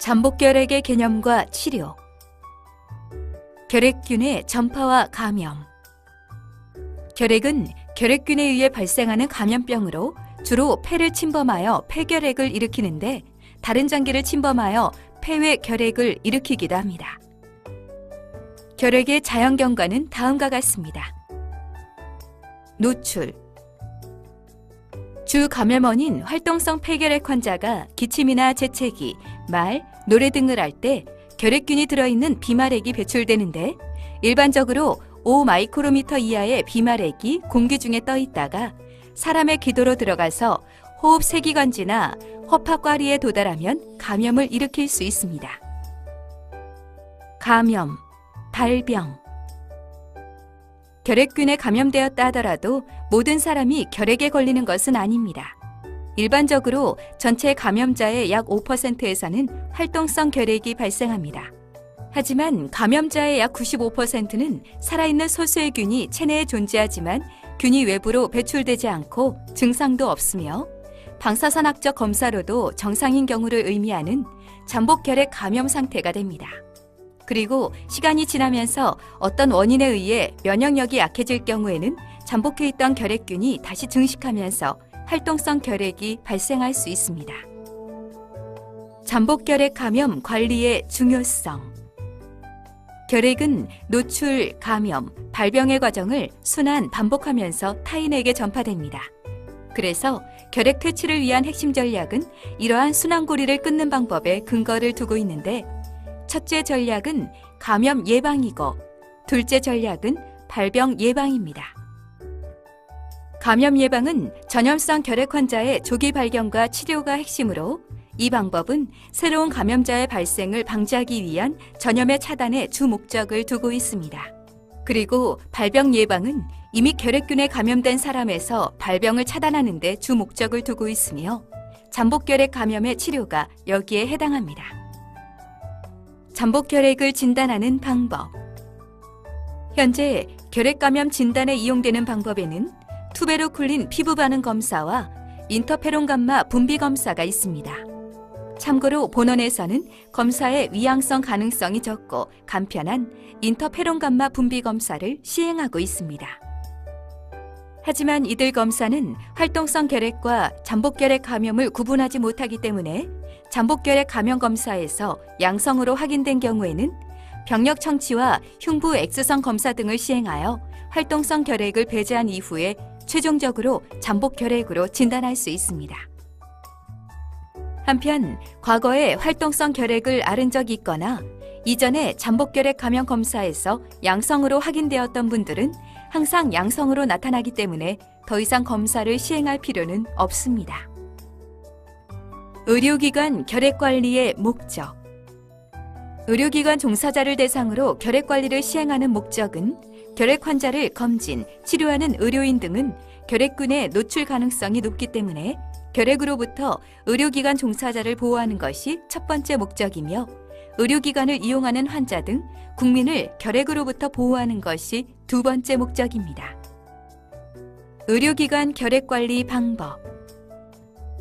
잠복결핵의 개념과 치료. 결핵균의 전파와 감염. 결핵은 결핵균에 의해 발생하는 감염병으로 주로 폐를 침범하여 폐결핵을 일으키는데 다른 장기를 침범하여 폐외 결핵을 일으키기도 합니다. 결핵의 자연경과는 다음과 같습니다. 노출. 주 감염원인 활동성 폐결핵 환자가 기침이나 재채기, 말, 노래 등을 할 때 결핵균이 들어있는 비말액이 배출되는데 일반적으로 5마이크로미터 이하의 비말액이 공기 중에 떠 있다가 사람의 기도로 들어가서 호흡 세기관지나 허파과리에 도달하면 감염을 일으킬 수 있습니다. 감염, 발병. 결핵균에 감염되었다 하더라도 모든 사람이 결핵에 걸리는 것은 아닙니다. 일반적으로 전체 감염자의 약 5%에서는 활동성 결핵이 발생합니다. 하지만 감염자의 약 95%는 살아있는 소수의 균이 체내에 존재하지만 균이 외부로 배출되지 않고 증상도 없으며 방사선학적 검사로도 정상인 경우를 의미하는 잠복결핵 감염 상태가 됩니다. 그리고 시간이 지나면서 어떤 원인에 의해 면역력이 약해질 경우에는 잠복해 있던 결핵균이 다시 증식하면서 활동성 결핵이 발생할 수 있습니다. 잠복결핵 감염 관리의 중요성. 결핵은 노출, 감염, 발병의 과정을 순환 반복하면서 타인에게 전파됩니다. 그래서 결핵 퇴치를 위한 핵심 전략은 이러한 순환고리를 끊는 방법에 근거를 두고 있는데 첫째 전략은 감염 예방이고 둘째 전략은 발병 예방입니다. 감염 예방은 전염성 결핵 환자의 조기 발견과 치료가 핵심으로 이 방법은 새로운 감염자의 발생을 방지하기 위한 전염의 차단에 주 목적을 두고 있습니다. 그리고 발병 예방은 이미 결핵균에 감염된 사람에서 발병을 차단하는 데 주 목적을 두고 있으며 잠복결핵 감염의 치료가 여기에 해당합니다. 잠복결핵을 진단하는 방법. 현재 결핵감염 진단에 이용되는 방법에는 투베르쿨린 피부 반응 검사와 인터페론 감마 분비 검사가 있습니다. 참고로 본원에서는 검사의 위양성 가능성이 적고 간편한 인터페론 감마 분비 검사를 시행하고 있습니다. 하지만 이들 검사는 활동성 결핵과 잠복결핵 감염을 구분하지 못하기 때문에 잠복결핵 감염 검사에서 양성으로 확인된 경우에는 병력 청취와 흉부 X선 검사 등을 시행하여 활동성 결핵을 배제한 이후에 최종적으로 잠복결핵으로 진단할 수 있습니다. 한편 과거에 활동성 결핵을 앓은 적이 있거나 이전에 잠복결핵 감염 검사에서 양성으로 확인되었던 분들은 항상 양성으로 나타나기 때문에 더 이상 검사를 시행할 필요는 없습니다. 의료기관 결핵관리의 목적. 의료기관 종사자를 대상으로 결핵관리를 시행하는 목적은 결핵 환자를 검진, 치료하는 의료인 등은 결핵균의 노출 가능성이 높기 때문에 결핵으로부터 의료기관 종사자를 보호하는 것이 첫 번째 목적이며 의료기관을 이용하는 환자 등 국민을 결핵으로부터 보호하는 것이 두 번째 목적입니다. 의료기관 결핵관리 방법.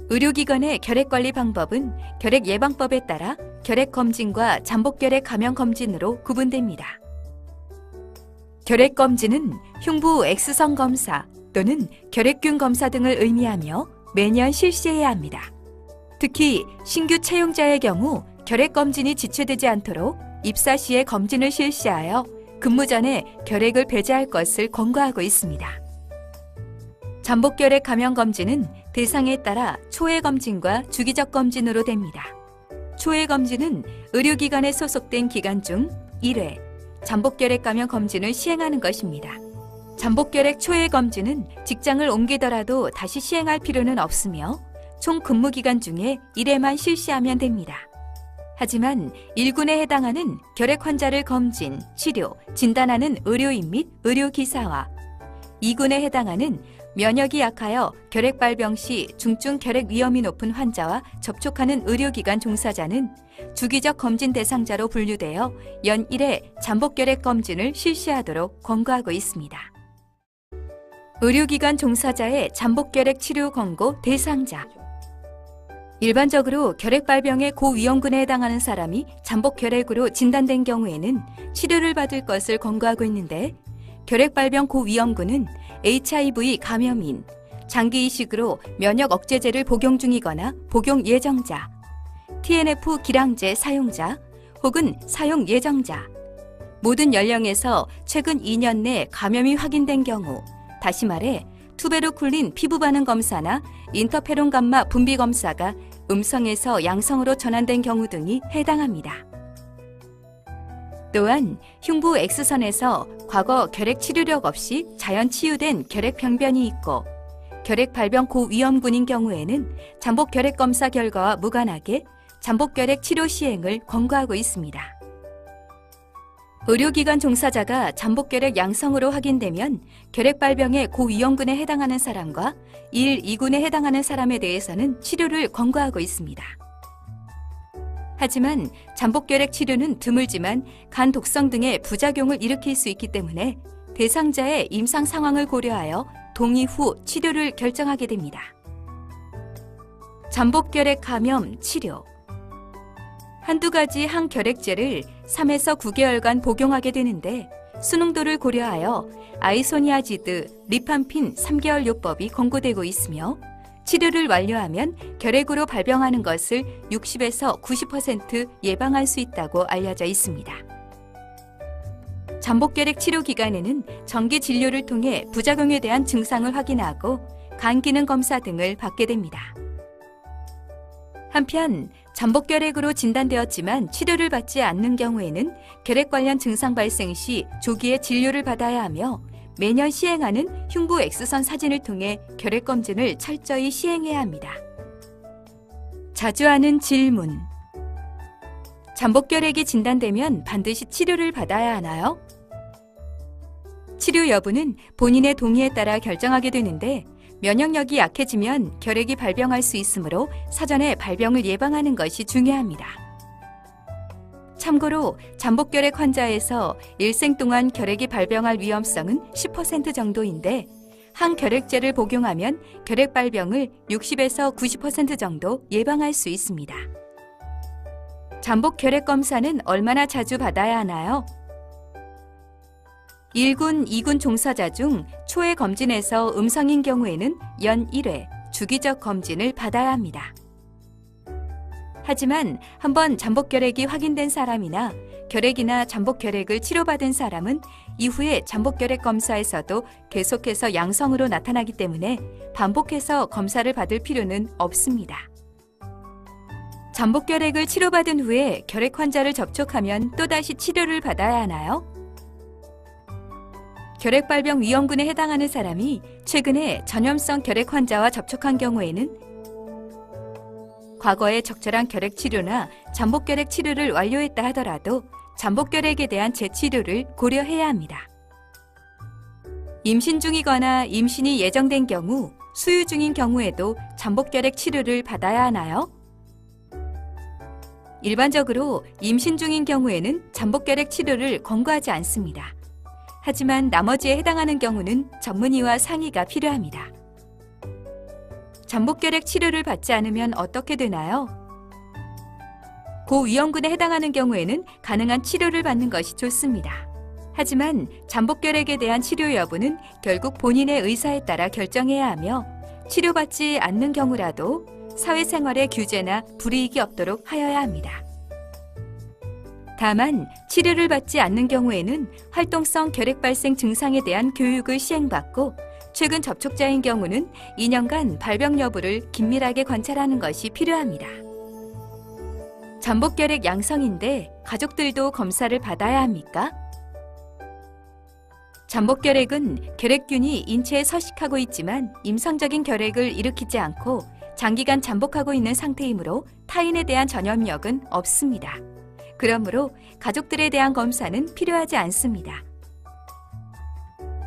의료기관의 결핵관리 방법은 결핵예방법에 따라 결핵검진과 잠복결핵 감염검진으로 구분됩니다. 결핵검진은 흉부 X선 검사 또는 결핵균 검사 등을 의미하며 매년 실시해야 합니다. 특히 신규 채용자의 경우 결핵검진이 지체되지 않도록 입사 시에 검진을 실시하여 근무 전에 결핵을 배제할 것을 권고하고 있습니다. 잠복결핵 감염검진은 대상에 따라 초회검진과 주기적 검진으로 됩니다. 초회검진은 의료기관에 소속된 기간 중 1회 잠복결핵 감염 검진을 시행하는 것입니다. 잠복결핵 초회검진은 직장을 옮기더라도 다시 시행할 필요는 없으며 총 근무기간 중에 1회만 실시하면 됩니다. 하지만 1군에 해당하는 결핵 환자를 검진, 치료, 진단하는 의료인 및 의료기사와 2군에 해당하는 면역이 약하여 결핵 발병 시 중증 결핵 위험이 높은 환자와 접촉하는 의료기관 종사자는 주기적 검진 대상자로 분류되어 연 1회 잠복결핵 검진을 실시하도록 권고하고 있습니다. 의료기관 종사자의 잠복결핵 치료 권고 대상자. 일반적으로 결핵발병의 고위험군에 해당하는 사람이 잠복결핵으로 진단된 경우에는 치료를 받을 것을 권고하고 있는데, 결핵발병 고위험군은 HIV 감염인, 장기 이식으로 면역 억제제를 복용 중이거나 복용 예정자, TNF 기량제 사용자 혹은 사용 예정자, 모든 연령에서 최근 2년 내 감염이 확인된 경우, 다시 말해 투베르쿨린 피부 반응 검사나 인터페론 감마 분비 검사가 음성에서 양성으로 전환된 경우 등이 해당합니다. 또한 흉부 X선에서 과거 결핵 치료력 없이 자연 치유된 결핵 병변이 있고, 결핵 발병 고위험군인 경우에는 잠복 결핵 검사 결과와 무관하게 잠복 결핵 치료 시행을 권고하고 있습니다. 의료기관 종사자가 잠복 결핵 양성으로 확인되면 결핵 발병의 고위험군에 해당하는 사람과 1, 2군에 해당하는 사람에 대해서는 치료를 권고하고 있습니다. 하지만 잠복 결핵 치료는 드물지만 간 독성 등의 부작용을 일으킬 수 있기 때문에 대상자의 임상 상황을 고려하여 동의 후 치료를 결정하게 됩니다. 잠복 결핵 감염 치료. 한두 가지 항결핵제를 3에서 9개월간 복용하게 되는데, 수능도를 고려하여 아이소니아지드, 리팜핀 3개월 요법이 권고되고 있으며, 치료를 완료하면 결핵으로 발병하는 것을 60에서 90% 예방할 수 있다고 알려져 있습니다. 잠복결핵 치료 기간에는 정기 진료를 통해 부작용에 대한 증상을 확인하고 간 기능 검사 등을 받게 됩니다. 한편 잠복결핵으로 진단되었지만 치료를 받지 않는 경우에는 결핵 관련 증상 발생 시 조기에 진료를 받아야 하며, 매년 시행하는 흉부 X선 사진을 통해 결핵 검진을 철저히 시행해야 합니다. 자주 하는 질문. 잠복결핵이 진단되면 반드시 치료를 받아야 하나요? 치료 여부는 본인의 동의에 따라 결정하게 되는데, 면역력이 약해지면 결핵이 발병할 수 있으므로 사전에 발병을 예방하는 것이 중요합니다. 참고로 잠복결핵 환자에서 일생 동안 결핵이 발병할 위험성은 10% 정도인데, 항결핵제를 복용하면 결핵 발병을 60에서 90% 정도 예방할 수 있습니다. 잠복결핵 검사는 얼마나 자주 받아야 하나요? 1군, 2군 종사자 중 초회 검진에서 음성인 경우에는 연 1회 주기적 검진을 받아야 합니다. 하지만 한번 잠복결핵이 확인된 사람이나 결핵이나 잠복결핵을 치료받은 사람은 이후에 잠복결핵 검사에서도 계속해서 양성으로 나타나기 때문에 반복해서 검사를 받을 필요는 없습니다. 잠복결핵을 치료받은 후에 결핵 환자를 접촉하면 또다시 치료를 받아야 하나요? 결핵 발병 위험군에 해당하는 사람이 최근에 전염성 결핵 환자와 접촉한 경우에는 과거에 적절한 결핵 치료나 잠복 결핵 치료를 완료했다 하더라도 잠복 결핵에 대한 재치료를 고려해야 합니다. 임신 중이거나 임신이 예정된 경우, 수유 중인 경우에도 잠복 결핵 치료를 받아야 하나요? 일반적으로 임신 중인 경우에는 잠복 결핵 치료를 권고하지 않습니다. 하지만 나머지에 해당하는 경우는 전문의와 상의가 필요합니다. 잠복결핵 치료를 받지 않으면 어떻게 되나요? 고위험군에 해당하는 경우에는 가능한 치료를 받는 것이 좋습니다. 하지만 잠복결핵에 대한 치료 여부는 결국 본인의 의사에 따라 결정해야 하며, 치료받지 않는 경우라도 사회생활의 규제나 불이익이 없도록 하여야 합니다. 다만 치료를 받지 않는 경우에는 활동성 결핵 발생 증상에 대한 교육을 시행받고, 최근 접촉자인 경우는 2년간 발병 여부를 긴밀하게 관찰하는 것이 필요합니다. 잠복결핵 양성인데 가족들도 검사를 받아야 합니까? 잠복결핵은 결핵균이 인체에 서식하고 있지만 임상적인 결핵을 일으키지 않고 장기간 잠복하고 있는 상태이므로 타인에 대한 전염력은 없습니다. 그러므로 가족들에 대한 검사는 필요하지 않습니다.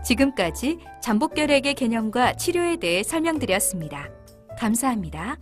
지금까지 잠복결핵의 개념과 치료에 대해 설명드렸습니다. 감사합니다.